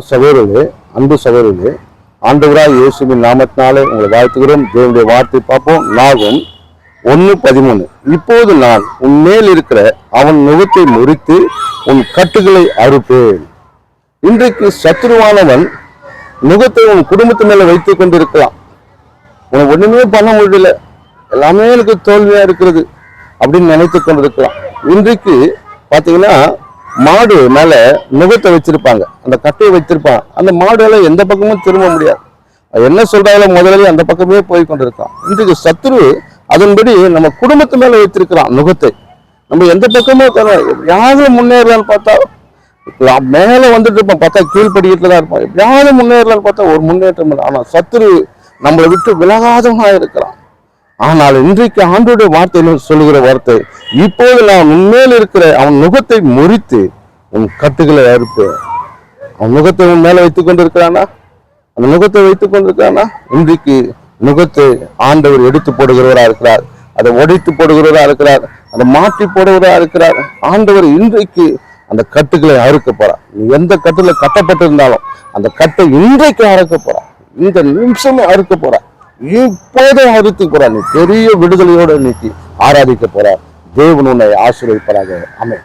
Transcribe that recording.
சகோதரர்களே, அன்பு சகோதரர்களே, ஆண்டவராய் இயேசுவின் நாமத்தினாலே உங்களை வாழ்த்துகிறோம். தேவனுடைய வார்த்தை பார்ப்போம். நாகும் 1:13. இப்போது நான் உன் மேல் இருக்கிற அவன் நுகத்தை முறித்து உன் கட்டுகளை அறுப்பேன். இன்றைக்கு சத்துருவானவன் நுகத்தை உன் குடும்பத்து மேல வைத்துக் கொண்டிருக்கலாம். உனக்கு ஒண்ணுமே பண்ண முடியல, எல்லாமே எனக்கு தோல்வியா இருக்கிறது அப்படின்னு நினைத்து கொண்டிருக்கலாம். இன்றைக்கு பாத்தீங்கன்னா மாடு மேல நுகத்தை வச்சிருப்பாங்க, அந்த கட்டையை வச்சிருப்பாங்க. அந்த மாடுல எந்த பக்கமும் திரும்ப முடியாது. என்ன சொல்றாங்களோ முதல்ல அந்த பக்கமே போய் கொண்டிருக்கான். இன்றைக்கு சத்துரு அதன்படி நம்ம குடும்பத்து மேல வைத்திருக்கிறான் நுகத்தை. நம்ம எந்த பக்கமோ யாரும் முன்னேறலான்னு பார்த்தா மேல வந்துட்டு இருப்போம், பார்த்தா கீழ்படிக்கிட்டு தான் இருப்போம். எப்படியாவது முன்னேறலான்னு பார்த்தா ஒரு முன்னேற்றம் இல்லை. ஆனா சத்துரு நம்மளை விட்டு விலகாதவனா இருக்கிறான். ஆனால் இன்றைக்கு ஆண்டவருடைய வார்த்தை சொல்லுகிற வார்த்தை, இப்போது நான் உண்மையில் இருக்கிற அவன் நுகத்தை முறித்து உன் கட்டுகளை அறுப்பேன். அவன் நுகத்தை உன் மேல வைத்துக் கொண்டிருக்கிறானா? அந்த நுகத்தை வைத்துக் கொண்டிருக்கிறானா? இன்றைக்கு நுகத்தை ஆண்டவர் எடுத்து போடுகிறவரா இருக்கிறார், அதை உடைத்து போடுகிறவரா இருக்கிறார், அதை மாற்றி போடுகிறவரா இருக்கிறார். ஆண்டவர் இன்றைக்கு அந்த கட்டுகளை அறுக்க போறார். நீ எந்த கட்டுல கட்டப்பட்டிருந்தாலும் அந்த கட்டை இன்றைக்கு அறுக்க போறார். இந்த நிமிஷமே அறுக்க போறார். இப்போதே அறுத்து போறார். நீ பெரிய விடுதலையோட இன்னைக்கு ஆராதிக்க போறார். தேவன் உன்னை ஆசீர்வதிப்பாராக. ஆமென்.